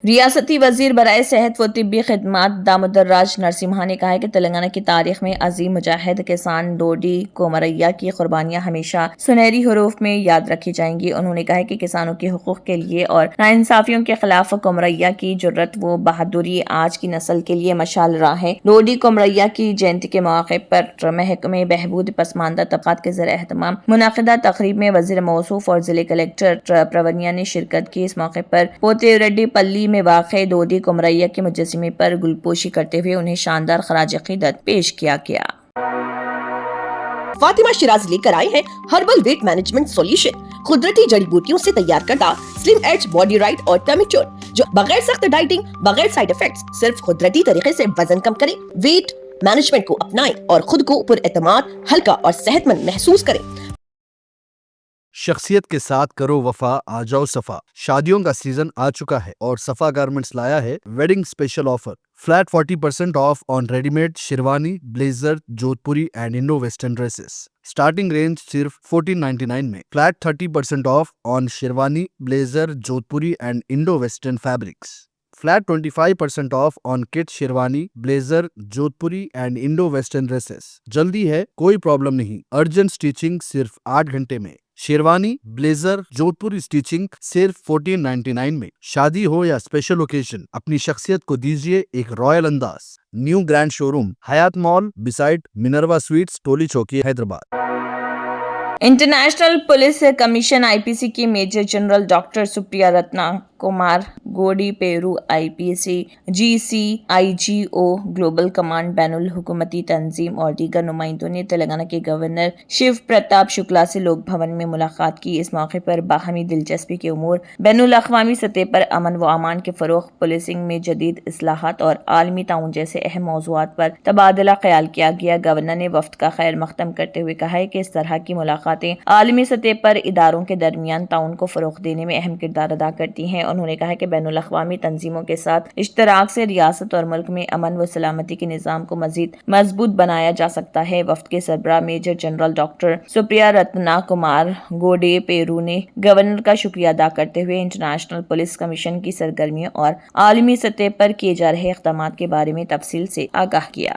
ریاستی وزیر برائے صحت و طبی خدمات دامودر راج نرسمہا نے کہا ہے کہ تلنگانہ کی تاریخ میں عظیم مجاہد کسان ڈوڈی کومریا کی قربانیاں ہمیشہ سنہری حروف میں یاد رکھی جائیں گی۔ انہوں نے کہا کہ کسانوں کے حقوق کے لیے اور ناانصافیوں کے خلاف کومریا کی جرأت و بہادری آج کی نسل کے لیے مشعل راہ ہے۔ ڈوڈی کومریا کی جینتی کے موقع پر محکمہ بہبود پسماندہ طبقات کے زیر اہتمام منعقدہ تقریب میں وزیر موصوف اور ضلع کلکٹر پرونیا نے شرکت کی۔ اس موقع پر پوتے ریڈی پلی میں واقع ڈوڈی کومریا کے مجسمے پر گلپوشی کرتے ہوئے انہیں شاندار خراج عقیدت پیش کیا گیا۔ فاطمہ شیراز لے کر آئے ہیں ہربل ویٹ مینجمنٹ سولوشن، قدرتی جڑی بوٹیوں سے تیار کردہ سلم ایج باڈی رائٹ اور ٹمیچور جو بغیر سخت ڈائٹنگ، بغیر سائیڈ افیکٹس صرف قدرتی طریقے سے وزن کم کریں۔ ویٹ مینجمنٹ کو اپنائیں اور خود کو پر اعتماد، ہلکا اور صحت مند محسوس کریں۔ شخصیت کے ساتھ کرو وفا، آ جاؤ صفا۔ شادیوں کا سیزن آ چکا ہے اور صفا گارمنٹس لایا ہے wedding special offer, flat 40% off on ready made sherwani, blazer, Jodhpuri and Indo western dresses. Starting range صرف 1499 میں، flat 30% off on sherwani, blazer, Jodhpuri and Indo western fabrics, flat 25% off on cut sherwani, blazer, Jodhpuri and Indo western dresses. جلدی ہے، کوئی problem نہیں، urgent stitching صرف 8 گھنٹے میں۔ Sherwani, blazer, جودھ پوری سٹیچنگ صرف 1499 میں۔ شادی ہو یا اسپیشل اوکیشن، اپنی شخصیت کو دیجیے ایک رائل انداز۔ نیو گرینڈ شو روم، حیات مال beside منروا sweets, Toli Chowki, Hyderabad. International police commission I P C کی major general doctor Supriya Ratna Kumar Godi Peru I P C G C I G O global command بین الحکومتی تنظیم اور دیگر نمائندوں نے تلنگانہ کے گورنر شیو پرتاپ شکلا سے لوک بھون میں ملاقات کی۔ اس موقع پر باہمی دلچسپی کے امور، بین الاقوامی سطح پر امن و امان کے فروغ، پولیسنگ میں جدید اصلاحات اور عالمی تعاون جیسے اہم موضوعات پر تبادلہ خیال کیا گیا۔ گورنر نے وفد کا خیر مقدم کرتے ہوئے کہا ہے کہ اس طرح کی ملاقاتیں عالمی سطح پر اداروں کے درمیان تعاون کو فروغ دینے میں اہم کردار ادا کرتی ہیں۔ انہوں نے کہا کہ بین الاقوامی تنظیموں کے ساتھ اشتراک سے ریاست اور ملک میں امن و سلامتی کے نظام کو مزید مضبوط بنایا جا سکتا ہے۔ وفد کے سربراہ major general doctor Supriya Ratna Kumar Gode Peru نے گورنر کا شکریہ ادا کرتے ہوئے انٹرنیشنل پولیس کمیشن کی سرگرمیوں اور عالمی سطح پر کیے جا رہے اقدامات کے بارے میں تفصیل سے آگاہ کیا۔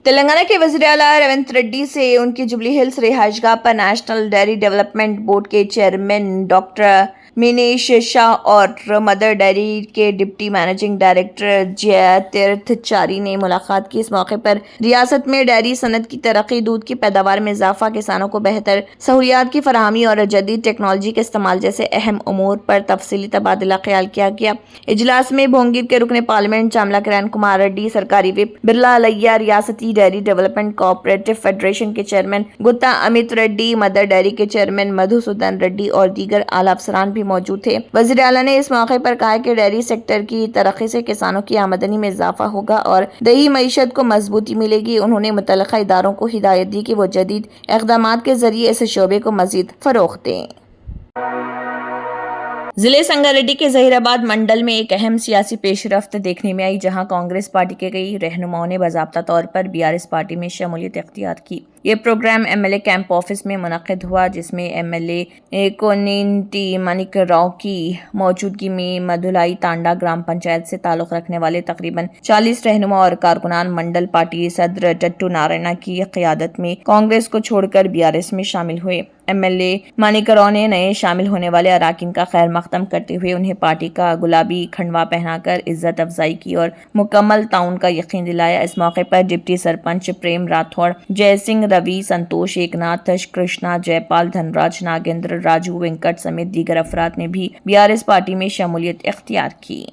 تلنگانہ کے وزیر اعلیٰ ریونت ریڈی سے ان کی جوبلی ہلز رہائش گاہ پر نیشنل ڈیری ڈیولپمنٹ بورڈ کے چیئرمین ڈاکٹر مینیش شاہ اور مدر ڈیری کے ڈپٹی مینیجنگ ڈائریکٹر جے تیرتھ چاری نے ملاقات کی۔ اس موقع پر ریاست میں ڈیری صنعت کی ترقی، دودھ کی پیداوار میں اضافہ، کسانوں کو بہتر سہولیات کی فراہمی اور جدید ٹیکنالوجی کے استعمال جیسے اہم امور پر تفصیلی تبادلہ خیال کیا گیا۔ اجلاس میں بھونگیر کے رکن پارلیمنٹ چاملا کرن کمار ریڈی، سرکاری وپ برلا الیہ، ریاستی ڈیری ڈیولپمنٹ کوآپریٹو فیڈریشن کے chairman Gutha Amith Reddy, mother dairy کے چیئرمین مدھو سودن ریڈی اور دیگر اعلیٰ افسران بھی موجود تھے۔ وزیر اعلیٰ نے اس موقع پر کہا کہ ڈیری سیکٹر کی ترقی سے کسانوں کی آمدنی میں اضافہ ہوگا اور دیہی معیشت کو مضبوطی ملے گی۔ انہوں نے متعلقہ اداروں کو ہدایت دی کہ وہ جدید اقدامات کے ذریعے اس شعبے کو مزید فروغ دیں۔ ضلع سنگاریڈی کے ظہیر آباد منڈل میں ایک اہم سیاسی پیش رفت دیکھنے میں آئی، جہاں کانگریس پارٹی کے کئی رہنماؤں نے باضابطہ طور پر بی آر ایس پارٹی میں شمولیت اختیار کی۔ یہ program M L A camp office میں منعقد ہوا، جس میں M L A Konineti Manik Rao کی موجودگی میں مدولائی تانڈا گرام پنچایت سے تعلق رکھنے والے تقریباً 40 رہنما اور کارکنان منڈل پارٹی صدر ٹٹو نارائنا کی قیادت میں کانگریس کو چھوڑ کر بی آر ایس میں شامل ہوئے۔ M L A Manik Rao نے نئے شامل ہونے والے اراکین کا خیر مقدم کرتے ہوئے انہیں پارٹی کا گلابی کھنڈوا پہنا کر عزت افزائی کی اور مکمل تعاون کا یقین دلایا۔ اس موقع پر ڈپٹی سرپنچ پریم راتھوڑ، جے سنگھ، روی، سنتوش، ایک ناتھ، کرشنا، جے پال، دھن راج، ناگیندر، راجو، وینکٹ سمیت دیگر افراد نے بھی بی آر ایس پارٹی میں شمولیت اختیار کی۔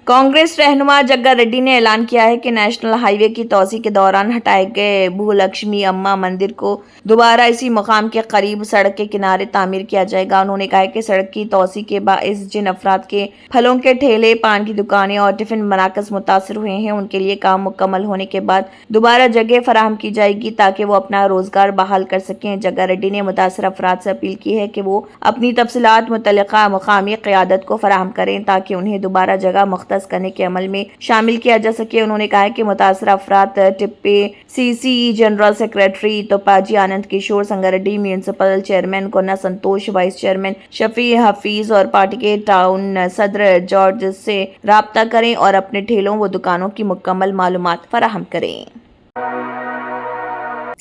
کانگریس رہنما جگا ریڈی نے اعلان کیا ہے کہ نیشنل ہائی وے کی توسیع کے دوران ہٹائے گئے بھو لکشمی اماں مندر کو دوبارہ اسی مقام کے قریب سڑک کے کنارے تعمیر کیا جائے گا۔ انہوں نے کہا کہ سڑک کی توسیع کے باعث جن افراد کے پھلوں کے ٹھیلے، پان کی دکانیں اور ٹفن مراکز متاثر ہوئے ہیں، ان کے لیے کام مکمل ہونے کے بعد دوبارہ جگہ فراہم کی جائے گی تاکہ وہ اپنا روزگار بحال کر سکیں۔ جگا ریڈی نے متاثرہ افراد سے اپیل کی ہے کہ وہ اپنی تفصیلات متعلقہ مقامی قیادت کو فراہم کریں تاکہ انہیں دوبارہ جگہ مختلف مختص کرنے کے عمل میں شامل کیا جا سکے. انہوں نے کہا کہ متاثرہ افراد ٹپے CCE جنرل سیکریٹری توپاجی آنند کشور، سنگاریڈی میونسپل چیئرمین کونا سنتوش، وائس چیئرمین شفیع حفیظ اور پارٹی کے ٹاؤن صدر جارج سے رابطہ کریں اور اپنے ٹھیلوں و دکانوں کی مکمل معلومات فراہم کریں.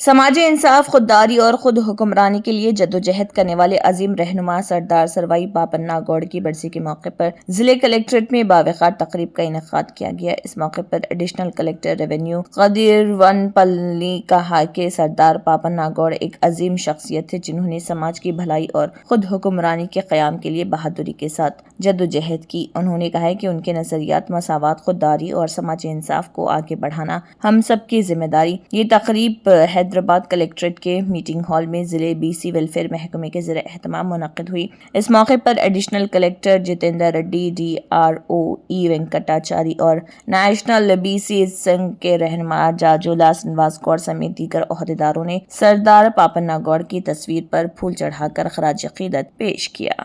سماجی انصاف، خودداری اور خود حکمرانی کے لیے جدوجہد کرنے والے عظیم رہنما سردار سروائی پاپنا گوڑ کی برسی کے موقع پر ضلع کلکٹریٹ میں باوقار تقریب کا انعقاد کیا گیا. اس موقع پر ایڈیشنل کلکٹر ریونیو قدیر ونپل نے کہا کہ سردار پاپنا گوڑ ایک عظیم شخصیت تھے جنہوں نے سماج کی بھلائی اور خود حکمرانی کے قیام کے لیے بہادری کے ساتھ جدوجہد کی. انہوں نے کہا کہ ان کے نظریات مساوات، خودداری اور سماجی انصاف کو آگے بڑھانا ہم سب کی ذمہ داری. یہ تقریب حیدرآباد کلکٹریٹ کے میٹنگ ہال میں ضلع BC ویلفیئر محکمے کے زیر اہتمام منعقد ہوئی. اس موقع پر additional collector Jitender Reddy, DRO E Venkatachari اور نیشنل BC سنگھ کے رہنما جاجولا سنواس گوڑ سمیت دیگر عہدیداروں نے سردار پاپنا گوڑ کی تصویر پر پھول چڑھا کر خراج عقیدت پیش کیا.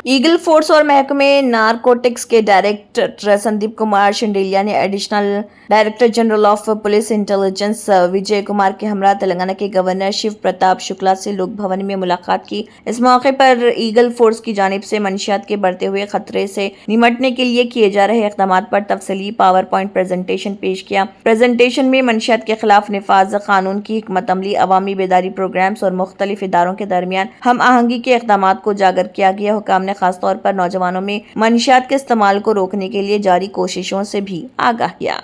ایگل فورس اور محکمہ نارکوٹکس کے ڈائریکٹر سندیپ کمار شنڈیلیا نے additional director general of police intelligence Vijay Kumar کے ہمراہ تلنگانہ کے گورنر شیو پرتاپ شکلا سے لوک بھون میں ملاقات کی. اس موقع پر ایگل فورس کی جانب سے منشیات کے بڑھتے ہوئے خطرے سے نمٹنے کے لیے کیے جا رہے اقدامات پر تفصیلی پاور پوائنٹ پریزنٹیشن پیش کیا. پریزنٹیشن میں منشیات کے خلاف نفاذ قانون کی حکمت عملی، عوامی بیداری پروگرامز اور مختلف اداروں کے درمیان ہم آہنگی کے اقدامات کو اجاگر کیا گیا. حکام نے خاص طور پر نوجوانوں میں منشیات کے استعمال کو روکنے کے لیے جاری کوششوں سے بھی آگاہ کیا.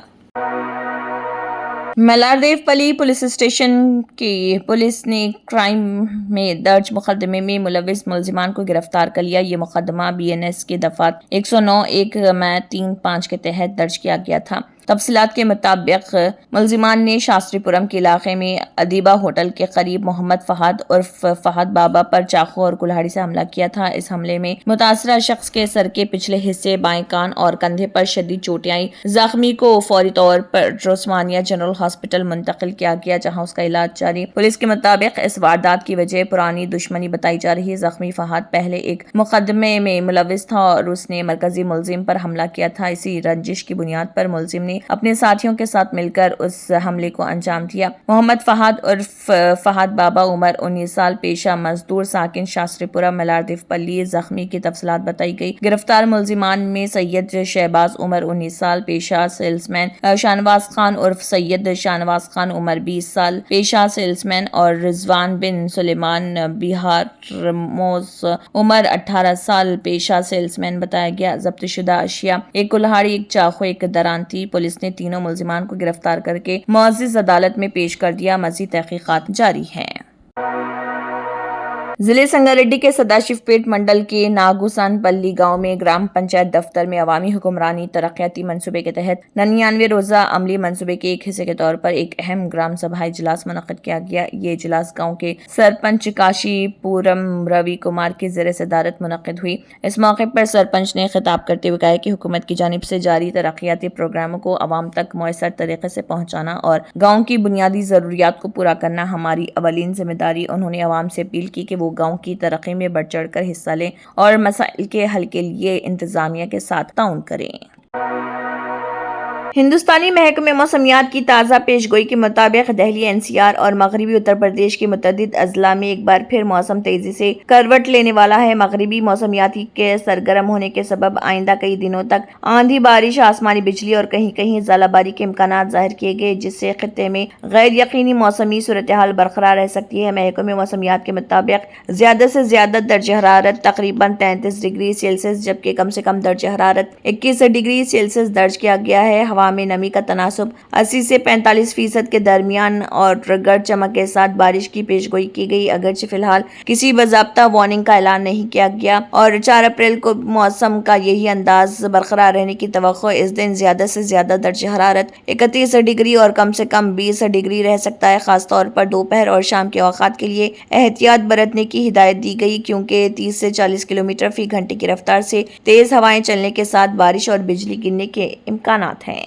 میلاردیو پلی پولیس اسٹیشن کی پولیس نے کرائم میں درج مقدمے میں ملوث ملزمان کو گرفتار کر لیا. یہ مقدمہ BNS کے دفعات 109(1) میں 3(5) کے تحت درج کیا گیا تھا. تفصیلات کے مطابق ملزمان نے شاستری پورم کے علاقے میں ادیبہ ہوٹل کے قریب محمد فہد عرف فہد بابا پر چاقو اور کلہاڑی سے حملہ کیا تھا. اس حملے میں متاثرہ شخص کے سر کے پچھلے حصے، بائیں کان اور کندھے پر شدید چوٹیں آئیں. زخمی کو فوری طور پر عثمانیہ جنرل ہاسپٹل منتقل کیا گیا جہاں اس کا علاج جاری. پولیس کے مطابق اس واردات کی وجہ پرانی دشمنی بتائی جا رہی ہے. زخمی فہد پہلے ایک مقدمے میں ملوث تھا اور اس نے مرکزی ملزم پر حملہ کیا تھا. اسی رنجش کی بنیاد پر ملزم نے اپنے ساتھیوں کے ساتھ مل کر اس حملے کو انجام دیا. محمد فہد عرف فہد بابا عمر 19 سال، پیشہ مزدور، ساکن شاستری پورہ، میلاردیو پلی. زخمی کی تفصیلات بتائی گئی. گرفتار ملزمان میں سید شہباز عمر 19 سال، پیشہ سیلز مین، شاہنواز خان عرف سید شاہنواز خان عمر 20 سال، پیشہ سیلز مین، اور رضوان بن سلیمان بہارموز عمر 18 سال، پیشہ سیلز مین بتایا گیا. ضبط شدہ اشیاء: ایک کلہاڑی، ایک چاقو، ایک دران تھی. پولیس نے تینوں ملزمان کو گرفتار کر کے معزز عدالت میں پیش کر دیا. مزید تحقیقات جاری ہیں. ضلع سنگاریڈی کے سداشیو پیٹ منڈل کے ناگوسان پلی گاؤں میں گرام پنچایت دفتر میں عوامی حکمرانی ترقیاتی منصوبے کے تحت 99 روزہ عملی منصوبے کے ایک حصے کے طور پر ایک اہم گرام سبھا اجلاس منعقد کیا گیا. یہ اجلاس گاؤں کے سرپنچ کاشی پورم روی کمار کی زیر صدارت منعقد ہوئی. اس موقع پر سرپنچ نے خطاب کرتے ہوئے کہا کہ حکومت کی جانب سے جاری ترقیاتی پروگراموں کو عوام تک مؤثر طریقے سے پہنچانا اور گاؤں کی بنیادی ضروریات کو پورا کرنا ہماری اولین ذمہ داری. انہوں نے عوام سے اپیل کی کہ وہ گاؤں کی ترقی میں بڑھ چڑھ کر حصہ لیں اور مسائل کے حل کے لیے انتظامیہ کے ساتھ تعاون کریں. ہندوستانی محکمہ موسمیات کی تازہ پیش گوئی کے مطابق دہلی، NCR اور مغربی اتر پردیش کے متعدد اضلاع میں ایک بار پھر موسم تیزی سے کروٹ لینے والا ہے. مغربی موسمیاتی کے سرگرم ہونے کے سبب آئندہ کئی دنوں تک آندھی، بارش، آسمانی بجلی اور کہیں کہیں ژالہ باری کے امکانات ظاہر کیے گئے جس سے خطے میں غیر یقینی موسمی صورتحال برقرار رہ سکتی ہے. محکمہ موسمیات کے مطابق زیادہ سے زیادہ درجہ حرارت تقریباً 33 ڈگری سیلسیس جبکہ کم سے کم درجہ حرارت 21 ڈگری سیلسیس درج کیا گیا ہے. ہوا میں نمی کا تناسب 80 سے 45% کے درمیان اور گرج چمک کے ساتھ بارش کی پیش گوئی کی گئی. اگرچہ فی الحال کسی باضابطہ وارننگ کا اعلان نہیں کیا گیا اور 4 اپریل کو موسم کا یہی انداز برقرار رہنے کی توقع. اس دن زیادہ سے زیادہ درجہ حرارت 31 ڈگری اور کم سے کم 20 ڈگری رہ سکتا ہے. خاص طور پر دوپہر اور شام کے اوقات کے لیے احتیاط برتنے کی ہدایت دی گئی کیونکہ 30 سے 40 کلومیٹر فی گھنٹے کی رفتار سے تیز ہوائیں چلنے کے ساتھ بارش اور بجلی گرنے کے امکانات ہیں.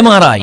MRI,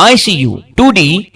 ICU, 2D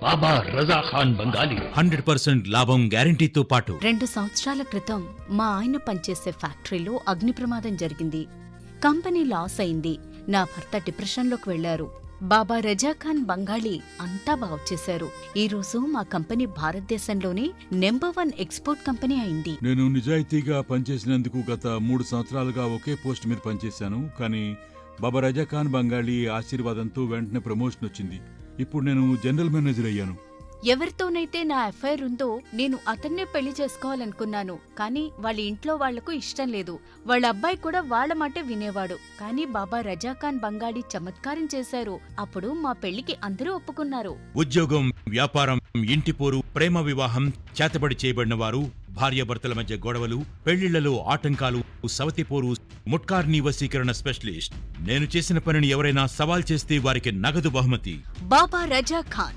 బాబా రజా ఖాన్ బంగాలి 100% లాభం గ్యారెంటీతో పాటు 2 సంవత్సరాల క్రితం మా ఆయన పనిచేసే ఫ్యాక్టరీలో అగ్ని ప్రమాదం జరిగింది. కంపెనీ లాస్ అయింది. నా భర్త డిప్రెషన్లోకి వెళ్లారు. బాబా రజా ఖాన్ బంగాళీ అంతా బాగు చేశారు. ఈ రోజు మా కంపెనీ భారతదేశంలోనే నెంబర్ 1 ఎక్స్పోర్ట్ కంపెనీ అయింది. నేను నిజాయితీగా పనిచేసినందుకు గత 3 సంవత్సరాలుగా ఒకే పోస్ట్ మీద పనిచేశాను. కానీ బాబా రజా ఖాన్ బంగాళీ ఆశీర్వాదంతో వెంటనే ప్రమోషన్ వచ్చింది. ఇప్పుడు నేను జనరల్ మేనేజర్ అయ్యాను. ఎవరితోనైతే నా అఫైర్ ఉందో నేను అతన్నే పెళ్లి చేసుకోవాలనుకున్నాను. కానీ వాళ్ళ ఇంట్లో వాళ్లకు ఇష్టం లేదు. వాళ్ళ అబ్బాయి కూడా వాళ్ళ మాటే వినేవాడు. కానీ బాబా రజా ఖాన్ బంగాళీ చమత్కారం చేశారు. అప్పుడు మా పెళ్లికి అందరూ ఒప్పుకున్నారు. ఉద్యోగం, వ్యాపారం, ఇంటి పోరు, ప్రేమ వివాహం, చేతబడి చేయబడిన వారు, భార్యాభర్తల మధ్య గొడవలు, పెళ్లిళ్లలో ఆటంకాలు, సవతిపోరు, ముట్కార్నీ వశీకరణ స్పెషలిస్ట్. నేను చేసిన పనిని ఎవరైనా సవాల్ చేస్తే వారికి నగదు బహుమతి. బాబా రజా ఖాన్,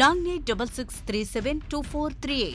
9866372438।